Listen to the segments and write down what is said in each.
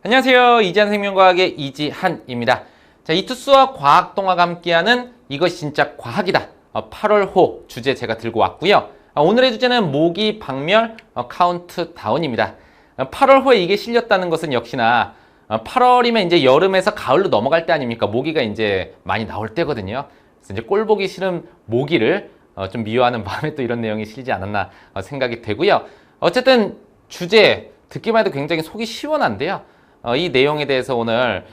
안녕하세요. 이지한 생명과학의 이지한입니다. 자, 이투스와 과학동화가 함께하는 이것이 진짜 과학이다. 8월호 주제 제가 들고 왔고요. 오늘의 주제는 모기 박멸 카운트다운입니다. 8월호에 이게 실렸다는 것은 역시나 8월이면 이제 여름에서 가을로 넘어갈 때 아닙니까? 모기가 이제 많이 나올 때거든요. 그래서 이제 꼴 보기 싫은 모기를 좀 미워하는 마음에 또 이런 내용이 실리지 않았나 생각이 되고요. 어쨌든 주제 듣기만 해도 굉장히 속이 시원한데요. 이 내용에 대해서 오늘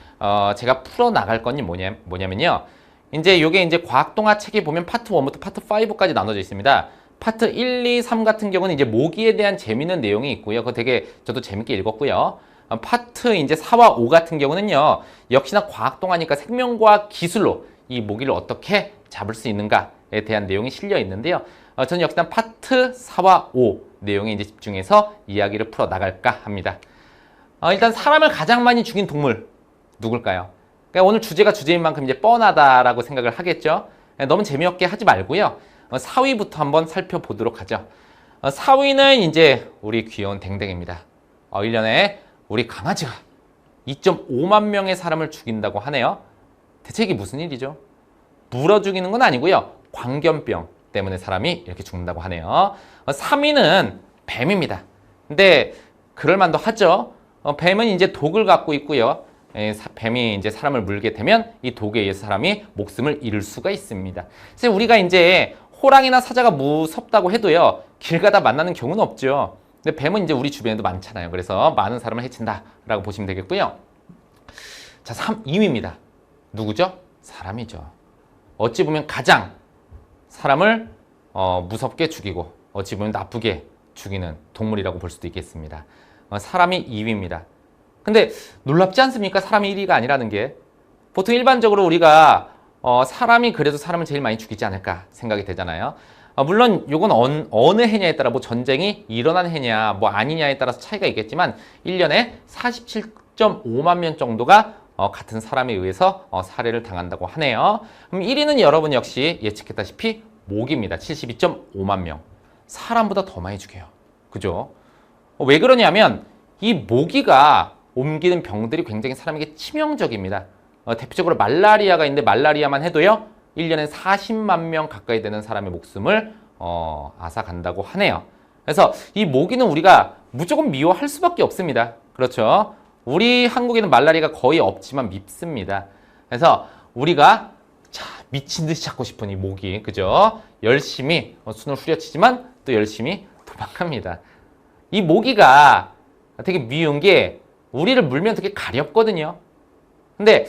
제가 풀어 나갈 건이 뭐냐면요. 이제 요게 이제 과학동화 책에 보면 파트 1부터 파트 5까지 나눠져 있습니다. 파트 1, 2, 3 같은 경우는 이제 모기에 대한 재미있는 내용이 있고요. 그거 되게 저도 재밌게 읽었고요. 파트 이제 4와 5 같은 경우는요. 역시나 과학동화니까 생명과학 기술로 이 모기를 어떻게 잡을 수 있는가에 대한 내용이 실려 있는데요. 저는 역시나 파트 4와 5 내용에 이제 집중해서 이야기를 풀어 나갈까 합니다. 일단 사람을 가장 많이 죽인 동물 누굴까요? 그러니까 오늘 주제가 주제인 만큼 이제 뻔하다라고 생각을 하겠죠. 너무 재미없게 하지 말고요. 4위부터 한번 살펴보도록 하죠. 4위는 이제 우리 귀여운 댕댕입니다. 1년에 우리 강아지가 2.5만 명의 사람을 죽인다고 하네요. 대체 이게 무슨 일이죠? 물어 죽이는 건 아니고요. 광견병 때문에 사람이 이렇게 죽는다고 하네요. 3위는 뱀입니다. 근데 그럴만도 하죠. 뱀은 이제 독을 갖고 있고요. 뱀이 이제 사람을 물게 되면 이 독에 의해서 사람이 목숨을 잃을 수가 있습니다. 그래서 우리가 이제 호랑이나 사자가 무섭다고 해도요. 길 가다 만나는 경우는 없죠. 근데 뱀은 이제 우리 주변에도 많잖아요. 그래서 많은 사람을 해친다라고 보시면 되겠고요. 자, 2위입니다. 누구죠? 사람이죠. 어찌 보면 가장 사람을 무섭게 죽이고 어찌 보면 나쁘게 죽이는 동물이라고 볼 수도 있겠습니다. 사람이 2위입니다. 근데 놀랍지 않습니까? 사람이 1위가 아니라는 게. 보통 일반적으로 우리가 사람이 그래도 사람을 제일 많이 죽이지 않을까 생각이 되잖아요. 물론 이건 어느 해냐에 따라 뭐 전쟁이 일어난 해냐 뭐 아니냐에 따라서 차이가 있겠지만 1년에 47.5만 명 정도가 같은 사람에 의해서 살해를 당한다고 하네요. 그럼 1위는 여러분 역시 예측했다시피 모기입니다. 72.5만 명. 사람보다 더 많이 죽여요. 그죠? 왜 그러냐면 이 모기가 옮기는 병들이 굉장히 사람에게 치명적입니다. 대표적으로 말라리아가 있는데 말라리아만 해도요. 1년에 40만 명 가까이 되는 사람의 목숨을 앗아간다고 하네요. 그래서 이 모기는 우리가 무조건 미워할 수밖에 없습니다. 그렇죠? 우리 한국에는 말라리아가 거의 없지만 밉습니다. 그래서 우리가 미친 듯이 잡고 싶은 이 모기, 그죠? 열심히 순을 후려치지만 또 열심히 도망갑니다. 이 모기가 되게 미운 게 우리를 물면 되게 가렵거든요. 근데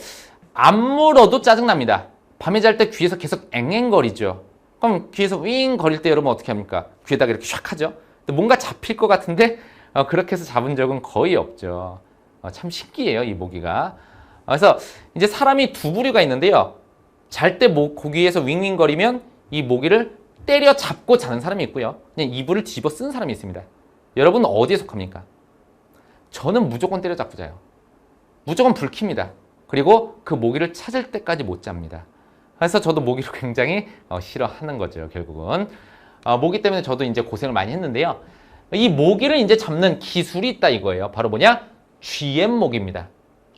안 물어도 짜증납니다. 밤에 잘 때 귀에서 계속 앵앵거리죠. 그럼 귀에서 윙 거릴 때 여러분 어떻게 합니까? 귀에다가 이렇게 샥 하죠. 근데 뭔가 잡힐 것 같은데 그렇게 해서 잡은 적은 거의 없죠. 참 신기해요, 이 모기가. 그래서 이제 사람이 두 부류가 있는데요. 잘 때 고귀에서 윙윙거리면 이 모기를 때려 잡고 자는 사람이 있고요. 그냥 이불을 뒤집어 쓴 사람이 있습니다. 여러분 어디에 속합니까? 저는 무조건 때려잡고 자요. 무조건 불 킵니다. 그리고 그 모기를 찾을 때까지 못 잡니다. 그래서 저도 모기를 굉장히 싫어하는 거죠, 결국은. 모기 때문에 저도 이제 고생을 많이 했는데요. 이 모기를 이제 잡는 기술이 있다 이거예요. 바로 뭐냐? GM 모기입니다.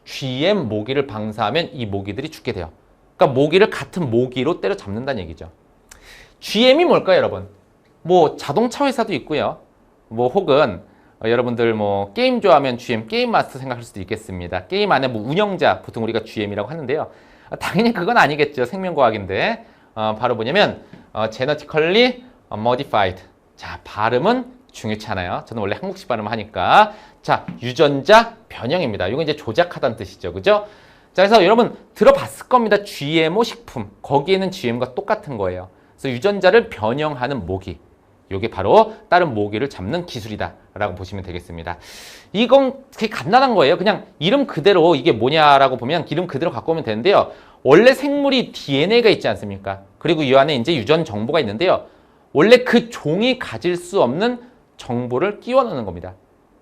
GM 모기를 방사하면 이 모기들이 죽게 돼요. 그러니까 모기를 같은 모기로 때려 잡는다는 얘기죠. GM이 뭘까요, 여러분? 뭐 자동차 회사도 있고요. 뭐 혹은 여러분들 뭐 게임 좋아하면 GM 게임 마스터 생각할 수도 있겠습니다. 게임 안에 뭐 운영자 보통 우리가 GM이라고 하는데요. 당연히 그건 아니겠죠. 생명과학인데 바로 뭐냐면 genetically modified. 자, 발음은 중요치 않아요. 저는 원래 한국식 발음을 하니까. 자, 유전자 변형입니다. 이거 이제 조작하다는 뜻이죠. 그죠? 자, 그래서 여러분 들어봤을 겁니다. GMO 식품. 거기에는 GM과 똑같은 거예요. 그래서 유전자를 변형하는 모기. 이게 바로 다른 모기를 잡는 기술이다라고 보시면 되겠습니다. 이건 되게 간단한 거예요. 그냥 이름 그대로 이게 뭐냐라고 보면 이름 그대로 갖고 오면 되는데요. 원래 생물이 DNA가 있지 않습니까? 그리고 이 안에 이제 유전 정보가 있는데요. 원래 그 종이 가질 수 없는 정보를 끼워 넣는 겁니다.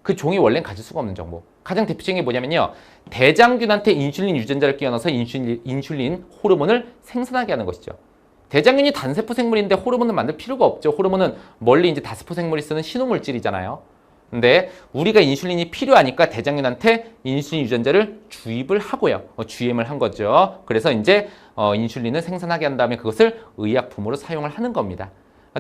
그 종이 원래는 가질 수가 없는 정보. 가장 대표적인 게 뭐냐면요. 대장균한테 인슐린 유전자를 끼워 넣어서 인슐린 호르몬을 생산하게 하는 것이죠. 대장균이 단세포 생물인데 호르몬을 만들 필요가 없죠. 호르몬은 멀리 이제 다세포 생물이 쓰는 신호물질이잖아요. 근데 우리가 인슐린이 필요하니까 대장균한테 인슐린 유전자를 주입을 하고요. GM을 한 거죠. 그래서 이제 인슐린을 생산하게 한 다음에 그것을 의약품으로 사용을 하는 겁니다.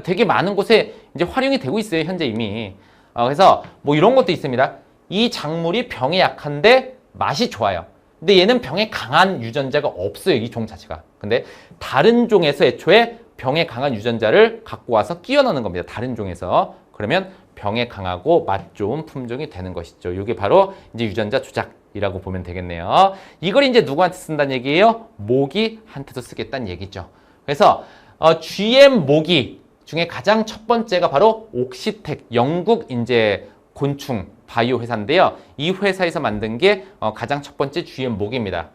되게 많은 곳에 이제 활용이 되고 있어요, 현재 이미. 그래서 뭐 이런 것도 있습니다. 이 작물이 병에 약한데 맛이 좋아요. 근데 얘는 병에 강한 유전자가 없어요, 이 종 자체가. 근데 다른 종에서 애초에 병에 강한 유전자를 갖고 와서 끼워 넣는 겁니다. 다른 종에서. 그러면 병에 강하고 맛 좋은 품종이 되는 것이죠. 이게 바로 이제 유전자 조작이라고 보면 되겠네요. 이걸 이제 누구한테 쓴다는 얘기예요? 모기한테도 쓰겠다는 얘기죠. 그래서 GM 모기 중에 가장 첫 번째가 바로 옥시텍, 영국 이제 곤충 바이오 회사인데요. 이 회사에서 만든 게 가장 첫 번째 GM 모기입니다.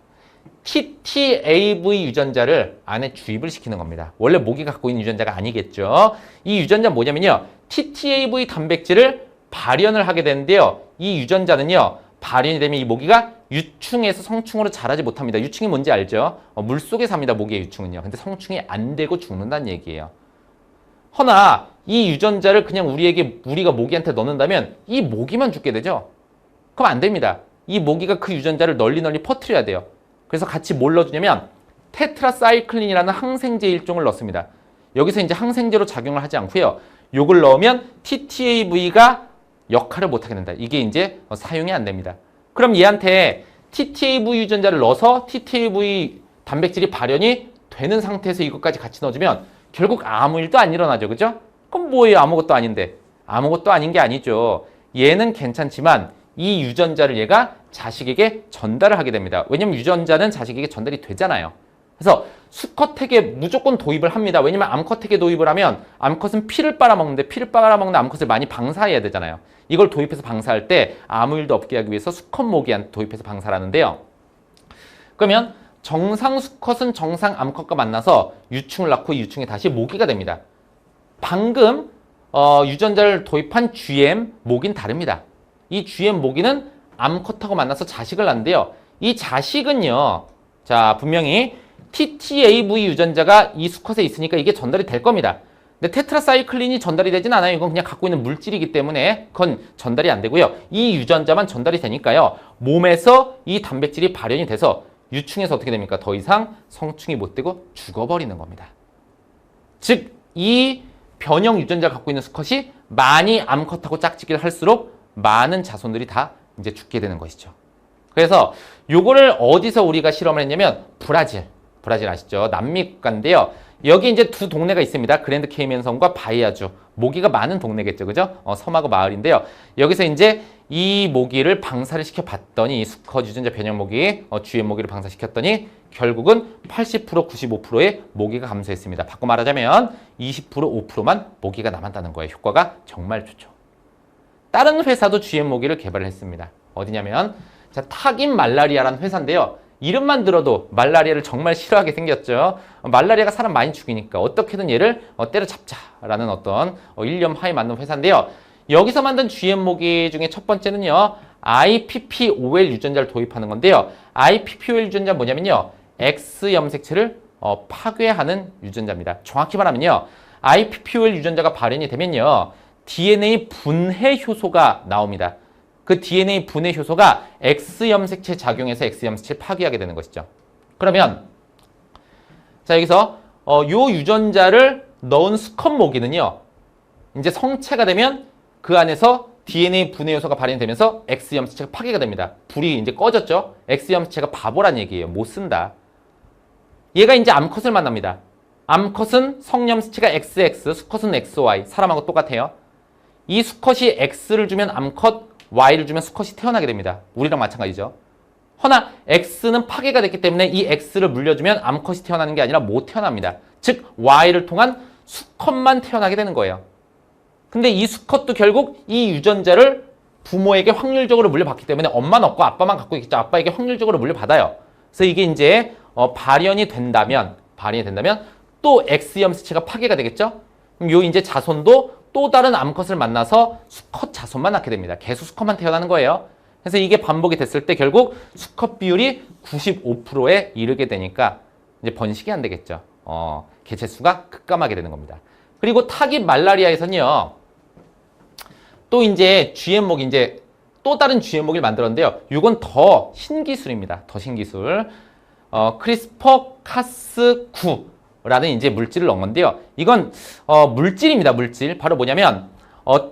TTAV 유전자를 안에 주입을 시키는 겁니다. 원래 모기가 갖고 있는 유전자가 아니겠죠. 이 유전자는 뭐냐면요. TTAV 단백질을 발현을 하게 되는데요. 이 유전자는요. 발현이 되면 이 모기가 유충에서 성충으로 자라지 못합니다. 유충이 뭔지 알죠? 물속에 삽니다. 모기의 유충은요. 근데 성충이 안 되고 죽는다는 얘기예요. 허나 이 유전자를 그냥 우리가 모기한테 넣는다면 이 모기만 죽게 되죠. 그럼 안 됩니다. 이 모기가 그 유전자를 널리 퍼뜨려야 돼요. 그래서 같이 뭘 넣어주냐면 테트라사이클린이라는 항생제 일종을 넣습니다. 여기서 이제 항생제로 작용을 하지 않고요. 요걸 넣으면 TTAV가 역할을 못하게 된다. 이게 이제 사용이 안 됩니다. 그럼 얘한테 TTAV 유전자를 넣어서 TTAV 단백질이 발현이 되는 상태에서 이것까지 같이 넣어주면 결국 아무 일도 안 일어나죠. 그죠? 그럼 뭐예요? 아무것도 아닌데. 아무것도 아닌 게 아니죠. 얘는 괜찮지만 이 유전자를 얘가 자식에게 전달을 하게 됩니다. 왜냐면 유전자는 자식에게 전달이 되잖아요. 그래서 수컷에게 무조건 도입을 합니다. 왜냐면 암컷에게 도입을 하면 암컷은 피를 빨아먹는데 피를 빨아먹는 암컷을 많이 방사해야 되잖아요. 이걸 도입해서 방사할 때 아무 일도 없게 하기 위해서 수컷 모기한테 도입해서 방사를 하는데요. 그러면 정상 수컷은 정상 암컷과 만나서 유충을 낳고 이 유충이 다시 모기가 됩니다. 방금 유전자를 도입한 GM 모기는 다릅니다. 이 GM 모기는 암컷하고 만나서 자식을 낳는데요. 이 자식은요. 자, 분명히 TTAV 유전자가 이 수컷에 있으니까 이게 전달이 될 겁니다. 근데 테트라사이클린이 전달이 되진 않아요. 이건 그냥 갖고 있는 물질이기 때문에 그건 전달이 안 되고요. 이 유전자만 전달이 되니까요. 몸에서 이 단백질이 발현이 돼서 유충에서 어떻게 됩니까? 더 이상 성충이 못 되고 죽어버리는 겁니다. 즉, 이 변형 유전자를 갖고 있는 수컷이 많이 암컷하고 짝짓기를 할수록 많은 자손들이 다 이제 죽게 되는 것이죠. 그래서 요거를 어디서 우리가 실험을 했냐면 브라질 아시죠? 남미 국가인데요. 여기 이제 두 동네가 있습니다. 그랜드 케이맨섬과 바이아주. 모기가 많은 동네겠죠. 그죠? 섬하고 마을인데요. 여기서 이제 이 모기를 방사를 시켜봤더니 이 수컷 유전자 변형 모기, GM 모기를 방사시켰더니 결국은 80%, 95%의 모기가 감소했습니다. 바꿔 말하자면 20%, 5%만 모기가 남았다는 거예요. 효과가 정말 좋죠. 다른 회사도 GM 모기를 개발을 했습니다. 어디냐면 자, 타긴 말라리아라는 회사인데요. 이름만 들어도 말라리아를 정말 싫어하게 생겼죠. 말라리아가 사람 많이 죽이니까 어떻게든 얘를 때려잡자라는 어떤 일념하에 만든 회사인데요. 여기서 만든 GM 모기 중에 첫 번째는요. IPPOL 유전자를 도입하는 건데요. IPPOL 유전자는 뭐냐면요. X 염색체를 파괴하는 유전자입니다. 정확히 말하면요. IPPOL 유전자가 발현이 되면요. DNA 분해 효소가 나옵니다. 그 DNA 분해 효소가 X 염색체 작용해서 X 염색체를 파괴하게 되는 것이죠. 그러면 자 여기서 요 유전자를 넣은 수컷 모기는요. 이제 성체가 되면 그 안에서 DNA 분해 요소가 발현되면서 X 염색체가 파괴가 됩니다. 불이 이제 꺼졌죠. X 염색체가 바보란 얘기예요. 못 쓴다. 얘가 이제 암컷을 만납니다. 암컷은 성염색체가 XX, 수컷은 XY. 사람하고 똑같아요. 이 수컷이 X를 주면 암컷, Y를 주면 수컷이 태어나게 됩니다. 우리랑 마찬가지죠. 허나 X는 파괴가 됐기 때문에 이 X를 물려주면 암컷이 태어나는 게 아니라 못 태어납니다. 즉 Y를 통한 수컷만 태어나게 되는 거예요. 근데 이 수컷도 결국 이 유전자를 부모에게 확률적으로 물려받기 때문에 엄마는 없고 아빠만 갖고 있겠죠. 아빠에게 확률적으로 물려받아요. 그래서 이게 이제 발현이 된다면 또 X 염색체가 파괴가 되겠죠. 그럼 요 이제 자손도 또 다른 암컷을 만나서 수컷 자손만 낳게 됩니다. 계속 수컷만 태어나는 거예요. 그래서 이게 반복이 됐을 때 결국 수컷 비율이 95%에 이르게 되니까 이제 번식이 안 되겠죠. 개체 수가 급감하게 되는 겁니다. 그리고 타깃 말라리아에서는요. 또 이제 GM목 이제 또 다른 GM목을 만들었는데요. 이건 더 신기술입니다. 더 신기술. 크리스퍼 카스9라는 이제 물질을 넣은 건데요. 이건 물질입니다. 물질. 바로 뭐냐면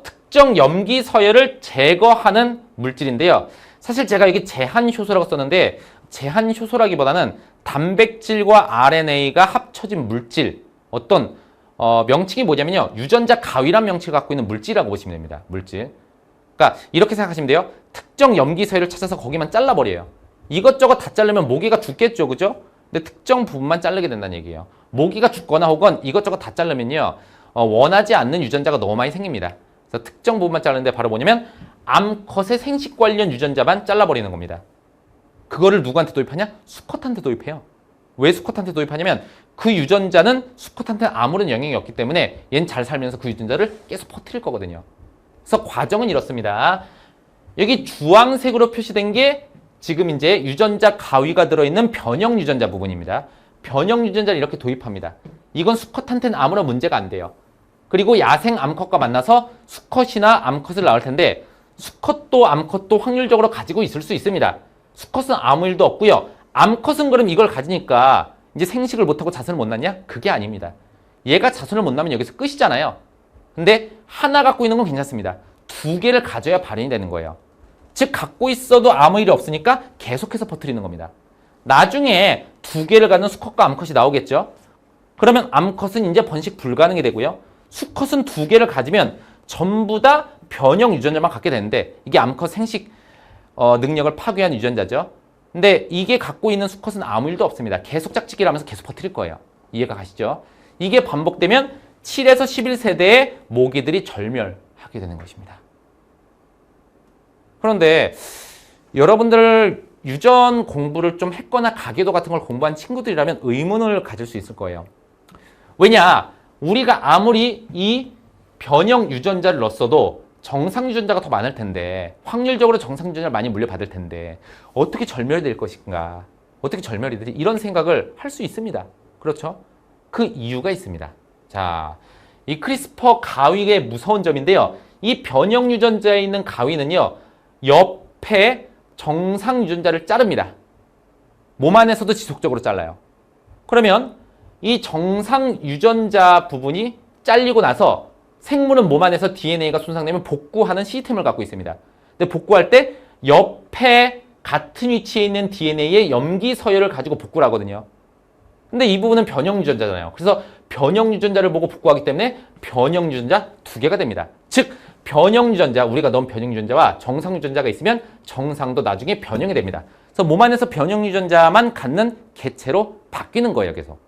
특정 염기 서열을 제거하는 물질인데요. 사실 제가 여기 제한 효소라고 썼는데 제한 효소라기보다는 단백질과 RNA가 합쳐진 물질, 어떤 명칭이 뭐냐면요. 유전자 가위란 명칭을 갖고 있는 물질이라고 보시면 됩니다. 물질. 그러니까 이렇게 생각하시면 돼요. 특정 염기 서열을 찾아서 거기만 잘라버려요. 이것저것 다 자르면 모기가 죽겠죠. 그죠? 근데 특정 부분만 자르게 된다는 얘기예요. 모기가 죽거나 혹은 이것저것 다 자르면요. 원하지 않는 유전자가 너무 많이 생깁니다. 그래서 특정 부분만 자르는데 바로 뭐냐면 암컷의 생식 관련 유전자만 잘라버리는 겁니다. 그거를 누구한테 도입하냐? 수컷한테 도입해요. 왜 수컷한테 도입하냐면 그 유전자는 수컷한테는 아무런 영향이 없기 때문에 얘는 잘 살면서 그 유전자를 계속 퍼뜨릴 거거든요. 그래서 과정은 이렇습니다. 여기 주황색으로 표시된 게 지금 이제 유전자 가위가 들어있는 변형 유전자 부분입니다. 변형 유전자를 이렇게 도입합니다. 이건 수컷한테는 아무런 문제가 안 돼요. 그리고 야생 암컷과 만나서 수컷이나 암컷을 낳을 텐데 수컷도 암컷도 확률적으로 가지고 있을 수 있습니다. 수컷은 아무 일도 없고요. 암컷은 그럼 이걸 가지니까 이제 생식을 못하고 자손을 못 낳냐? 그게 아닙니다. 얘가 자손을 못 낳으면 여기서 끝이잖아요. 근데 하나 갖고 있는 건 괜찮습니다. 두 개를 가져야 발현이 되는 거예요. 즉 갖고 있어도 아무 일이 없으니까 계속해서 퍼뜨리는 겁니다. 나중에 두 개를 갖는 수컷과 암컷이 나오겠죠. 그러면 암컷은 이제 번식 불가능이 되고요. 수컷은 두 개를 가지면 전부 다 변형 유전자만 갖게 되는데 이게 암컷 생식 능력을 파괴한 유전자죠. 근데 이게 갖고 있는 수컷은 아무 일도 없습니다. 계속 짝짓기를 하면서 계속 퍼뜨릴 거예요. 이해가 가시죠? 이게 반복되면 7에서 11세대의 모기들이 절멸하게 되는 것입니다. 그런데 여러분들 유전 공부를 좀 했거나 가계도 같은 걸 공부한 친구들이라면 의문을 가질 수 있을 거예요. 왜냐? 우리가 아무리 이 변형 유전자를 넣었어도 정상 유전자가 더 많을 텐데 확률적으로 정상 유전자를 많이 물려받을 텐데 어떻게 절멸될 것인가? 어떻게 절멸이 되지? 이런 생각을 할 수 있습니다. 그렇죠? 그 이유가 있습니다. 자, 이 크리스퍼 가위의 무서운 점인데요. 이 변형 유전자에 있는 가위는요. 옆에 정상 유전자를 자릅니다. 몸 안에서도 지속적으로 잘라요. 그러면 이 정상 유전자 부분이 잘리고 나서 생물은 몸 안에서 DNA가 손상되면 복구하는 시스템을 갖고 있습니다. 근데 복구할 때 옆에 같은 위치에 있는 DNA의 염기 서열을 가지고 복구를 하거든요. 근데 이 부분은 변형 유전자잖아요. 그래서 변형 유전자를 보고 복구하기 때문에 변형 유전자 두 개가 됩니다. 즉 변형 유전자, 우리가 넣은 변형 유전자와 정상 유전자가 있으면 정상도 나중에 변형이 됩니다. 그래서 몸 안에서 변형 유전자만 갖는 개체로 바뀌는 거예요. 계속.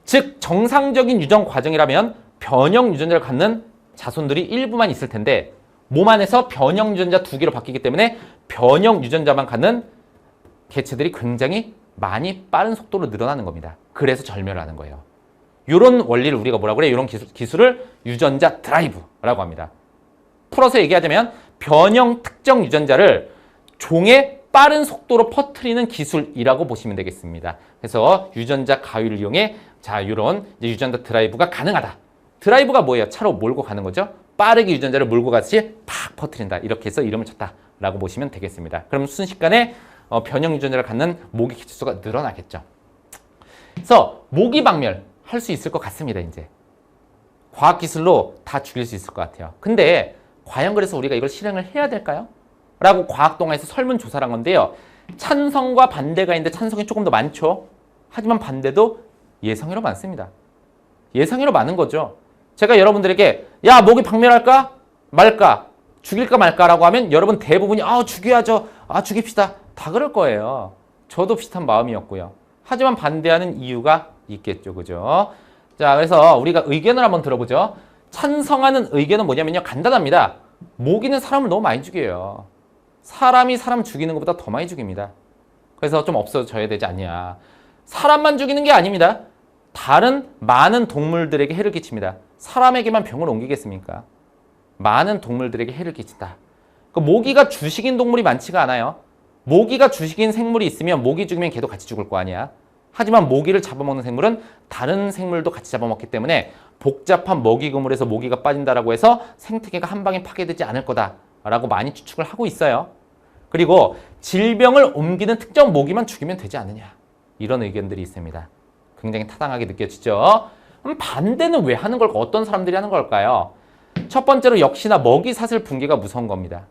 즉 정상적인 유전 과정이라면 변형 유전자를 갖는 자손들이 일부만 있을 텐데 몸 안에서 변형 유전자 두 개로 바뀌기 때문에 변형 유전자만 갖는 개체들이 굉장히 많이 빠른 속도로 늘어나는 겁니다. 그래서 절멸을 하는 거예요. 이런 원리를 우리가 뭐라고 그래요? 이런 기술을 유전자 드라이브라고 합니다. 풀어서 얘기하자면 변형 특정 유전자를 종의 빠른 속도로 퍼뜨리는 기술이라고 보시면 되겠습니다. 그래서 유전자 가위를 이용해 자 이런 유전자 드라이브가 가능하다. 드라이브가 뭐예요? 차로 몰고 가는 거죠. 빠르게 유전자를 몰고 가듯이 팍 퍼뜨린다. 이렇게 해서 이름을 쳤다라고 보시면 되겠습니다. 그럼 순식간에 변형 유전자를 갖는 모기 개체수가 늘어나겠죠. 그래서 모기 박멸 할 수 있을 것 같습니다. 이제 과학기술로 다 죽일 수 있을 것 같아요. 근데 과연 그래서 우리가 이걸 실행을 해야 될까요? 라고 과학동화에서 설문조사를 한 건데요. 찬성과 반대가 있는데 찬성이 조금 더 많죠. 하지만 반대도 예상외로 많습니다. 예상외로 많은 거죠. 제가 여러분들에게 야 모기 박멸할까 말까 죽일까 말까라고 하면 여러분 대부분이 죽여야죠. 죽입시다. 다 그럴 거예요. 저도 비슷한 마음이었고요. 하지만 반대하는 이유가 있겠죠. 그죠? 자, 그래서 우리가 의견을 한번 들어보죠. 찬성하는 의견은 뭐냐면요. 간단합니다. 모기는 사람을 너무 많이 죽여요. 사람이 사람 죽이는 것보다 더 많이 죽입니다. 그래서 좀 없어져야 되지 않냐. 사람만 죽이는 게 아닙니다. 다른 많은 동물들에게 해를 끼칩니다. 사람에게만 병을 옮기겠습니까? 많은 동물들에게 해를 끼친다. 모기가 주식인 동물이 많지가 않아요. 모기가 주식인 생물이 있으면 모기 죽이면 걔도 같이 죽을 거 아니야. 하지만 모기를 잡아먹는 생물은 다른 생물도 같이 잡아먹기 때문에 복잡한 먹이 그물에서 모기가 빠진다라고 해서 생태계가 한 방에 파괴되지 않을 거다라고 많이 추측을 하고 있어요. 그리고 질병을 옮기는 특정 모기만 죽이면 되지 않느냐, 이런 의견들이 있습니다. 굉장히 타당하게 느껴지죠. 그럼 반대는 왜 하는 걸까? 어떤 사람들이 하는 걸까요? 첫 번째로 역시나 먹이 사슬 붕괴가 무서운 겁니다.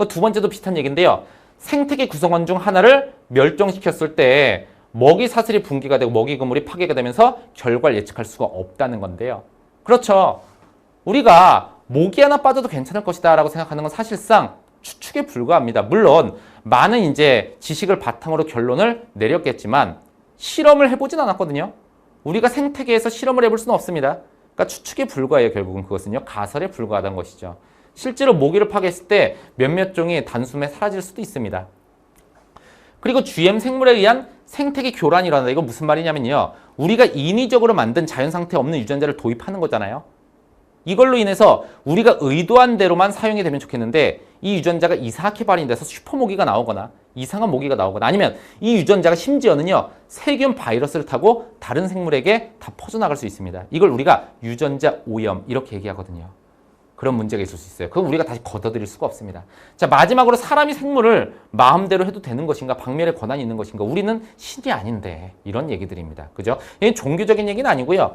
두 번째도 비슷한 얘기인데요. 생태계 구성원 중 하나를 멸종시켰을 때 먹이 사슬이 붕괴가 되고 먹이 그물이 파괴가 되면서 결과를 예측할 수가 없다는 건데요. 그렇죠. 우리가 모기 하나 빠져도 괜찮을 것이다 라고 생각하는 건 사실상 추측에 불과합니다. 물론 많은 이제 지식을 바탕으로 결론을 내렸겠지만 실험을 해보진 않았거든요. 우리가 생태계에서 실험을 해볼 수는 없습니다. 그러니까 추측에 불과해요. 결국은 그것은요. 가설에 불과하다는 것이죠. 실제로 모기를 파괴했을 때 몇몇 종이 단숨에 사라질 수도 있습니다. 그리고 GM 생물에 의한 생태계 교란이 일어난다. 이건 무슨 말이냐면요. 우리가 인위적으로 만든 자연 상태에 없는 유전자를 도입하는 거잖아요. 이걸로 인해서 우리가 의도한 대로만 사용이 되면 좋겠는데 이 유전자가 이상하게 발현돼서 슈퍼모기가 나오거나 이상한 모기가 나오거나 아니면 이 유전자가 심지어는요 세균 바이러스를 타고 다른 생물에게 다 퍼져나갈 수 있습니다. 이걸 우리가 유전자 오염 이렇게 얘기하거든요. 그런 문제가 있을 수 있어요. 그건 우리가 다시 걷어들일 수가 없습니다. 자, 마지막으로 사람이 생물을 마음대로 해도 되는 것인가, 박멸의 권한이 있는 것인가, 우리는 신이 아닌데, 이런 얘기들입니다. 그죠? 이게 종교적인 얘기는 아니고요.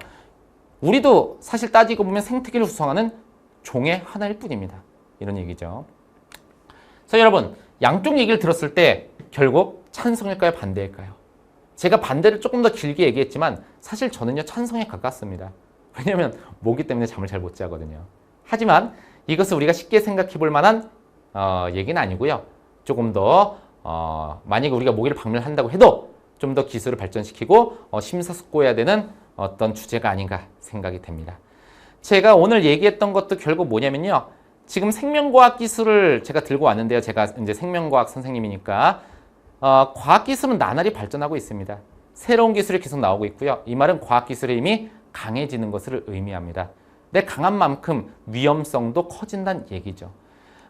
우리도 사실 따지고 보면 생태계를 구성하는 종의 하나일 뿐입니다. 이런 얘기죠. 자, 여러분, 양쪽 얘기를 들었을 때 결국 찬성일까요, 반대일까요? 제가 반대를 조금 더 길게 얘기했지만 사실 저는요 찬성에 가깝습니다. 왜냐하면 모기 때문에 잠을 잘 못 자거든요. 하지만 이것을 우리가 쉽게 생각해 볼 만한 얘기는 아니고요. 조금 더 만약에 우리가 모기를 박멸한다고 해도 좀 더 기술을 발전시키고 심사숙고해야 되는 어떤 주제가 아닌가 생각이 됩니다. 제가 오늘 얘기했던 것도 결국 뭐냐면요. 지금 생명과학 기술을 제가 들고 왔는데요. 제가 이제 생명과학 선생님이니까 과학기술은 나날이 발전하고 있습니다. 새로운 기술이 계속 나오고 있고요. 이 말은 과학기술의 힘이 강해지는 것을 의미합니다. 내 강한 만큼 위험성도 커진다는 얘기죠.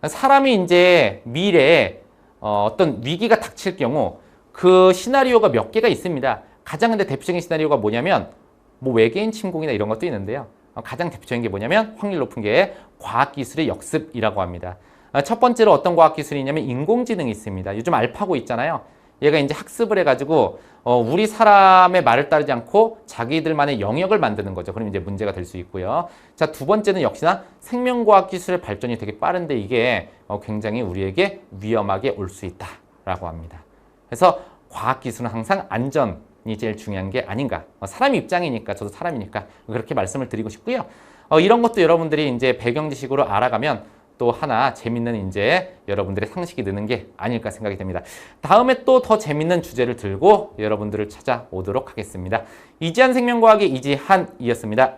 사람이 이제 미래에 어떤 위기가 닥칠 경우 그 시나리오가 몇 개가 있습니다. 가장 근데 대표적인 시나리오가 뭐냐면 뭐 외계인 침공이나 이런 것도 있는데요. 가장 대표적인 게 뭐냐면 확률 높은 게 과학기술의 역습이라고 합니다. 첫 번째로 어떤 과학기술이냐면 인공지능이 있습니다. 요즘 알파고 있잖아요. 얘가 이제 학습을 해가지고 우리 사람의 말을 따르지 않고 자기들만의 영역을 만드는 거죠. 그럼 이제 문제가 될 수 있고요. 자, 두 번째는 역시나 생명과학 기술의 발전이 되게 빠른데 이게 굉장히 우리에게 위험하게 올 수 있다라고 합니다. 그래서 과학 기술은 항상 안전이 제일 중요한 게 아닌가. 사람 입장이니까 저도 사람이니까 그렇게 말씀을 드리고 싶고요. 이런 것도 여러분들이 이제 배경 지식으로 알아가면 또 하나 재밌는 이제 여러분들의 상식이 느는 게 아닐까 생각이 됩니다. 다음에 또 더 재밌는 주제를 들고 여러분들을 찾아오도록 하겠습니다. 이지한 생명과학의 이지한이었습니다.